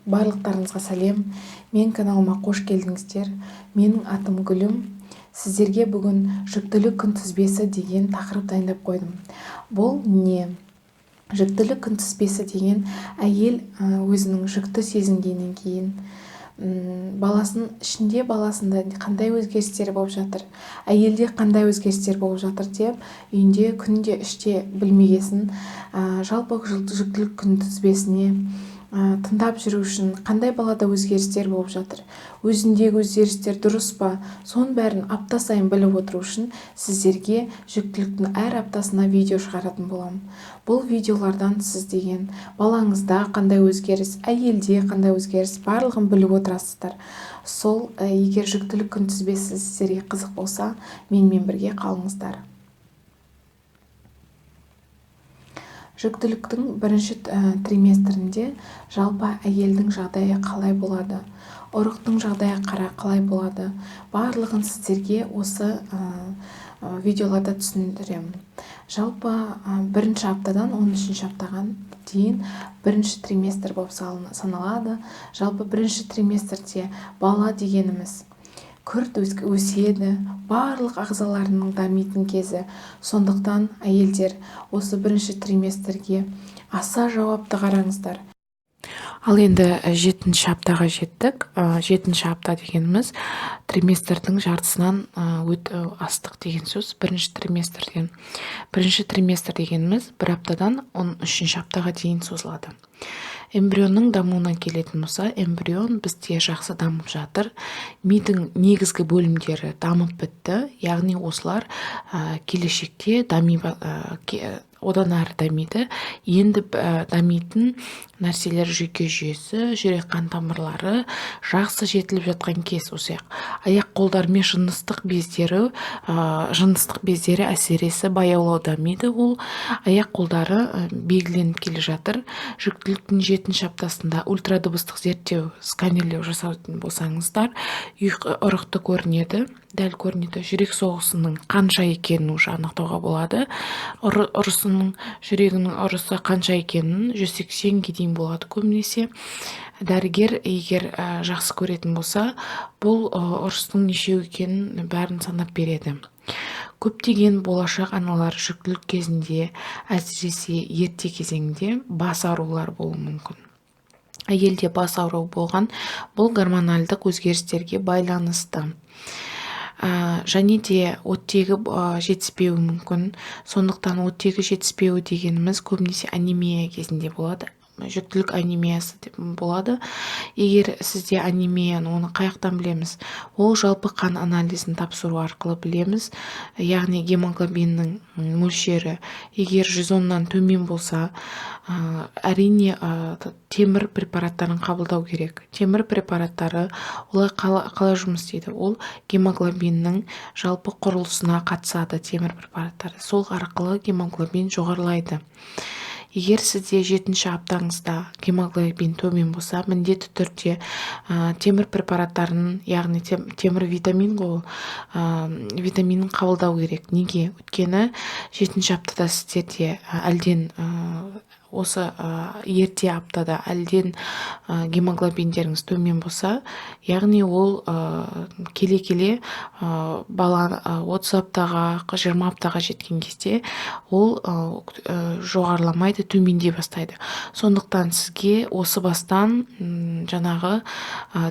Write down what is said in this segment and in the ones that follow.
Барлықтарыңызға сәлем. Мен каналыма қош келдіңіздер. Менің атым Гүлім. Сіздерге бүгін жүктілік күнтізбесі деген тақырып дайындап қойдым. Бұл не? Жүктілік күнтізбесі деген әйел өзінің жүкті сезінгеннен кейін баласында қандай өзгерістер болып жатыр, әйелде қандай өзгерістер болып жатыр деп үйінде күнде іште білмегесін жалпы жүктілік күнтізбесіне тыңдап жүру үшін қандай балада өзгерістер болып жатыр, өзіндегі өзгерістер дұрыс па, соның бәрін апта сайын біліп отыру үшін сіздерге жүктіліктің әр аптасына видео шығаратын боламын. Бұл видеолардан сіз деген балаңызда қандай өзгеріс, әйелде қандай өзгеріс барлығын біліп отырасыздар. Сол егер жүктілік күнтізбесі сіздерге қызық болса, менімен бірге қалыңыздар. Жүктіліктің бірінші триместрінде жалпы әйелдің жағдайы қалай болады, ұрықтың жағдайы қалай болады, барлығын сіздерге осы видеоларда түсіндіремін. Жалпы бірінші аптадан 13-ші аптаға дейін бірінші триместр болып саналады. Жалпы бірінші триместрде бала дегеніміз күрт өседі, барлық ағзаларының дамитын кезі. Сондықтан әйелдер осы бірінші триместрге аса жауапты қараңыздар. Ал енді 7-ші аптаға жеттік. 7-ші апта дегеніміз триместрдің жартысынан астық деген сөз. Бірінші триместрден. Бірінші триместр дегеніміз бір аптадан 13-ші аптаға дейін созылады. Эмбрионның дамуына келетін болса, эмбрион бізде жақсы дамып жатыр. Мидың негізгі бөлімдері дамып бітті. Яғни осылар келешекте одан әрі дамиды. Енді дамитын нәрселер жүйке жүйесі, жүрек қан тамырлары жақсы жетіліп жатқан кез осы. Аяқ қолдар мен жыныстық бездері әсіресе баяулау дамиды. Ол аяқ қолдары белгіленіп келе жатыр. Жүктіліктің 7-ші аптасында ультрадыбыстық зерттеу, сканерлеу жасайтын болсаңыздар, ұрықты көрінеді, дәл көрінеді. Жүрек соғысының қанша екенін уже анықтауға болады. Жүрегінің ұрысы қанша екенін 180-ге дейін болады көбінесе. Дәрігер егер жақсы көретін болса, бұл ұрыстың нешеу екенін бәрін санап береді. Көптеген болашақ аналар жүктілік кезінде, әсіресе ерте кезеңде бас аурулар болуы мүмкін. Әйелде бас ауруы болған, бұл гормональдық өзгерістерге байланысты. Және де оттегі жетіспеуі мүмкін. Сондықтан оттегі жетіспеуі дегеніміз көбінесе анемия кезінде болады. Жүктілік анемиясы деп болады. Егер сізде анемияны, оны қаяқтан білеміз? Ол жалпы қан анализін тапсыру арқылы білеміз. Яғни гемоглобиннің мөлшері егер 110-нан төмен болса, әрине темір препараттарын қабылдау керек. Темір препараттары олай қалай жұмыс істейді? Ол гемоглобиннің жалпы құрылысына қатысады темір препараттары. Сол арқылы гемоглобин жоғарылайды. Егер сізде 7-ші аптаңызда гемоглобин төмен болса, міндетті түрде темір препараттарын, яғни темір витамин витаминін қабылдау керек. Неге? Өйткені 7-ші аптада сіздерде осы ерте аптада гемоглобиндеріңіз төмен болса, яғни ол келе бала 30 аптаға, 20 аптаға жеткен кезде ол жоғарыламайды, төмендей бастайды. Сондықтан сізге осы бастан жаңағы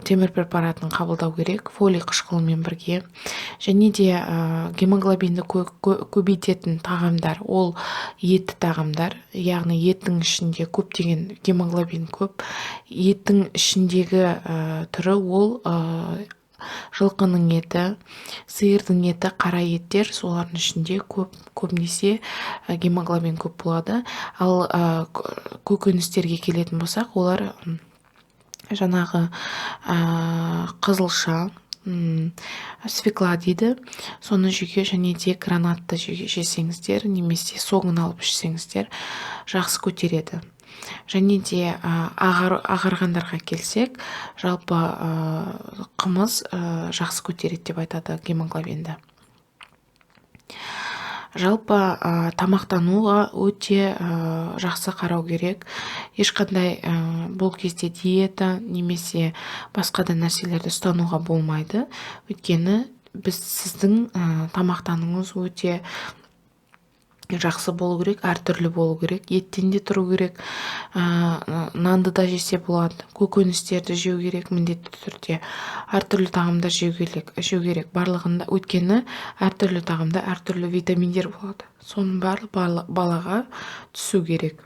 темір препаратын қабылдау керек, фолий қышқылымен бірге. Және де гемоглобинді көбейтетін тағамдар, ол етті тағамдар, яғни еттің ішінде көптеген гемоглобин көп. Еттің ішіндегі түрі ол жылқының еті, сиырдың еті, қара еттер, солардың ішінде көбінесе гемоглобин көп болады. Ал көкөністерге келетін болсақ, олар жаңағы қызылша, свекла дейді. Соны жеуге және де гранатты жесеңіздер, немесе соғын алып ішсеңіздер, жақсы көтереді. Және де ағарғандарға келсек, жалпы қымыз жақсы көтереді деп айтады гемоглобинді. Жалпы тамақтануға өте жақсы қарау керек. Ешқандай бұл кезде диета немесе басқа да нәрселерді ұстануға болмайды. Өйткені сіздің тамақтануыңыз өте жақсы болу керек, әртүрлі болу керек. Еттен де тұру керек, нанды да жесе болады, көкөністерді жеу керек міндетті түрде, әртүрлі тағамдар жеу керек барлығында. Өйткені әртүрлі тағамда әртүрлі витаминдер болады. Соның барлығы балаға түсу керек.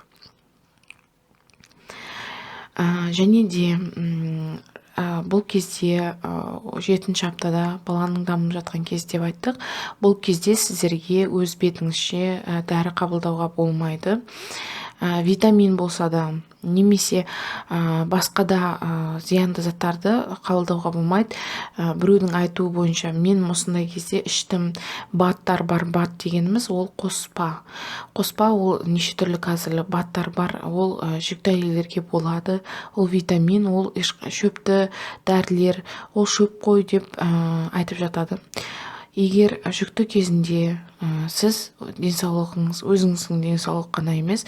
Және де бұл кезде 7-ші аптада баланың дамып жатқан кез деп айттық. Бұл кезде сіздерге өз бетіңізше дәрі қабылдауға болмайды. Витамин болса да немесе басқа да зиянды заттарды қабылдауға болмайды. Біреудің айтуы бойынша мен осындай кезде іштім, баттар бар. Бат дегеніміз ол қоспа. Қоспа ол неше түрлі қазірлі баттар бар. Ол жүкті әйелдерге болады. Ол витамин, ол шөпті дәрілер, ол шөп қой деп айтып жатады. Егер жүкті кезінде сіз денсаулығыңыз, өзіңіздің денсаулық қана емес,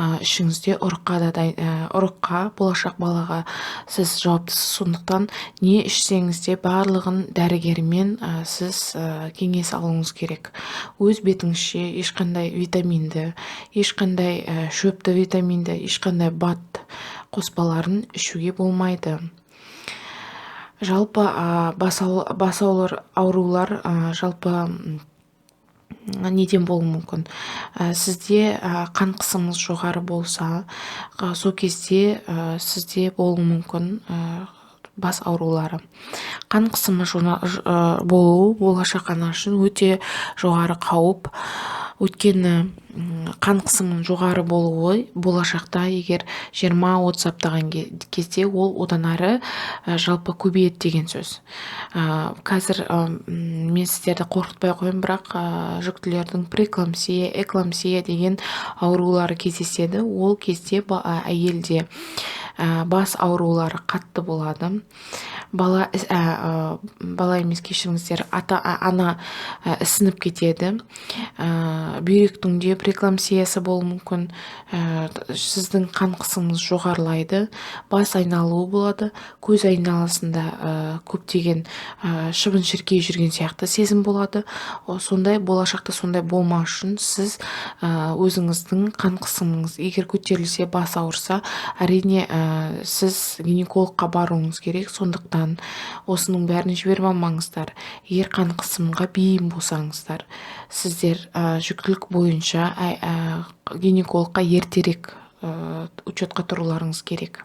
ішіңізде ұрыққа, болашақ балаға сіз жауаптысыз. Сондықтан не ішсеңіз де барлығын дәрігермен сіз кеңес алуыңыз керек. Өз бетіңізше ешқандай витаминді, ешқандай шөпті витаминді, ешқандай бат қоспаларын ішуге болмайды. Жалпы бас аурулар жалпы неден болуы мүмкін? Сізде қан қысымыңыз жоғары болса, сол кезде сізде болуы мүмкін бас аурулары. Қан қысымы болуы болашақ ана үшін өте жоғары қауіп. Өйткені қан қысымының жоғары болуы болашақта егер 20-30 аптаған кезде ол одан ары жалпы көбейеді деген сөз. Қазір мен сіздерді қорқытпай қойын, бірақ жүктілердің преэклампсия, эклампсия деген аурулары кездеседі. Ол кезде әйелде бас аурулары қатты болады. Бала емес, кешіріңіздер, ана ісініп кетеді. Бүйректің де преэклампсиясы болуы мүмкін. Сіздің қан қысымыңыз жоғарылайды, бас айналуы болады, көз айналасында көптеген шыбын-шіркей жүрген сияқты сезім болады. Сондай болашақта сондай болмау үшін сіз өзіңіздің қан қысымыңыз егер көтерілсе, бас ауырса, әрине сіз гинекологқа баруыңыз керек. Сондықтан осының бәрін жіберіп алмаңыздар. Егер қан қысымға бейім болсаңыздар, сіздер жүктілік бойынша гинекологқа ертерек учетқа тұруларыңыз керек.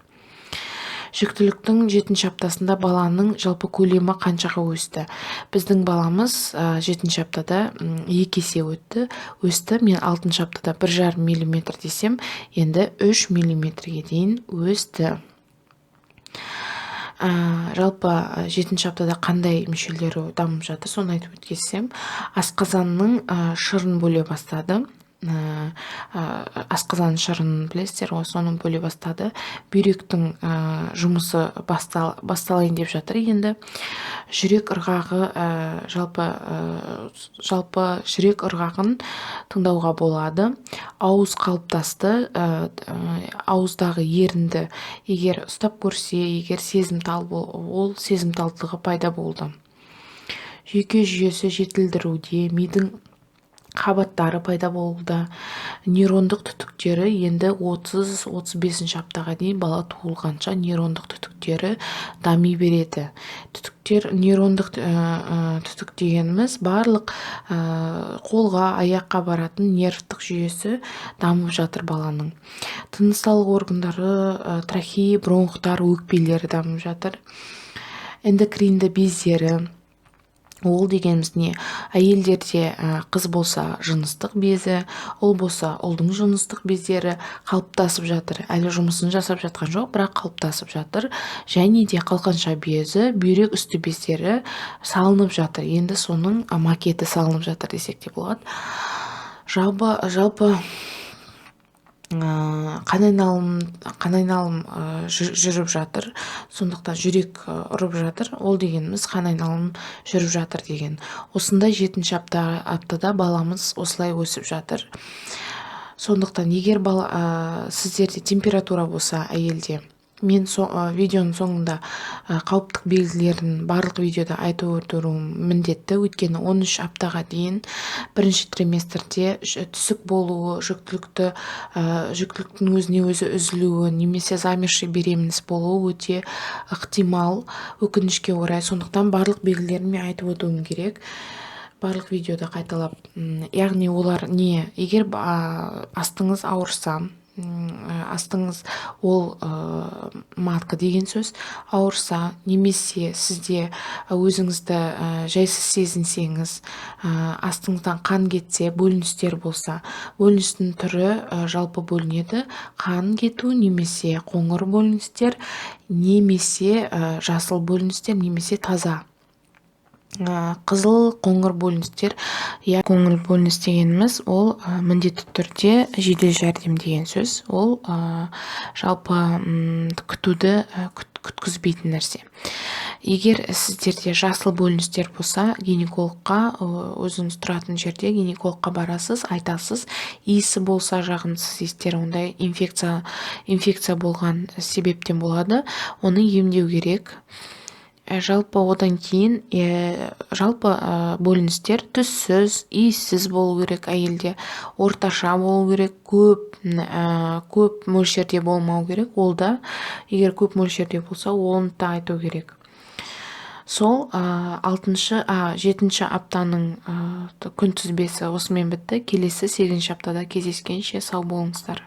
Жүктіліктің 7-ші аптасында баланың жалпы көлемі қаншаға өсті? Біздің баламыз 7-ші аптада 2 есе өсті. Мен 6-ші аптада 1,5 мм десем, енді 3 мм-ге дейін өсті. Жалпы 7-ші аптада қандай мүшелері дамып жатыр, соны айтып өткізсем, асқазанның шырын бөле бастады. Асқазан шырын білесіздер, соны бөле бастады. Бүйректің жұмысы басталайын деп жатыр. Енді жүрек ырғағы, жалпы жүрек ырғағын тыңдауға болады. Ауыз қалыптасты. Ауыздағы ерінді егер ұстап көрсе, егер сезімтал ол сезімталдығы пайда болды. Жүйке жүйесі жетілдіруде, мидың қабаттары пайда болуда. Нейрондық түтіктері енді 30-35 аптаға дейін бала туылғанша нейрондық түтіктері дами береді. Нейрондық түтік дегеніміз барлық қолға, аяққа баратын нервтік жүйесі дамып жатыр баланың. Тыныс алу органдары, трахея, бронхтар, өкпелері дамып жатыр. Эндокринді бездері, ол дегеніміз не? Әйелдерде қыз болса жыныстық безі, ол болса ұлдың жыныстық бездері қалыптасып жатыр. Әлі жұмысын жасап жатқан жоқ, бірақ қалыптасып жатыр. Және де қалқанша безі, бүйрек үсті бездері салынып жатыр. Енді соның макеті салынып жатыр десек те болады. Жалпы қан айналым жүріп жатыр, сондықтан жүрек ұрып жатыр, ол дегеніміз қан айналым жүріп жатыр деген. Осындай 7-ші аптада баламыз осылай өсіп жатыр. Сондықтан егер сіздерде температура болса әйелде, мен видеоның соңында қауіптік белгілерін барлық видеода айтып отыруым міндетті, өйткені 13 аптаға дейін бірінші триместрде түсік болуы, жүктіліктің өзіне өзі үзілуі немесе замерший беременность болуы өте ықтимал, өкінішке орай. Сондықтан барлық белгілерін мен айтып отыруым керек, барлық видеода қайталап. Яғни олар не? Егер астыңыз ауырса, астыңыз ол матка деген сөз, ауырса, немесе сізде өзіңізді жайсыз сезінсеңіз, астыңыздан қан кетсе, бөліністер болса, бөліністің түрі жалпы бөлінеді: қан кету, немесе қоңыр бөліністер, немесе жасыл бөліністер, немесе таза қызыл қоңыр бөліністер. Қоңыр бөлініс дегеніміз ол міндетті түрде жедел жәрдем деген сөз. Ол жалпы күтуді күткізбейтін нәрсе. Егер сіздерде жасыл бөліністер болса, гинекологқа, өзіңіз тұратын жерде гинекологқа барасыз, айтасыз. Иісі болса, жағымсыз иістер, ондай инфекция болған себептен болады, оны емдеу керек. Жалпы одан кейін жалпы бөліністер түссіз, иіссіз болу керек әйелде, орташа болу керек, көп мөлшерде болмау керек. Ол да, егер көп мөлшерде болса, оны да айту керек. Сол 7-ші аптаның күнтізбесі осымен бітті. Келесі 8-ші аптада кездескенше сау болыңыздар.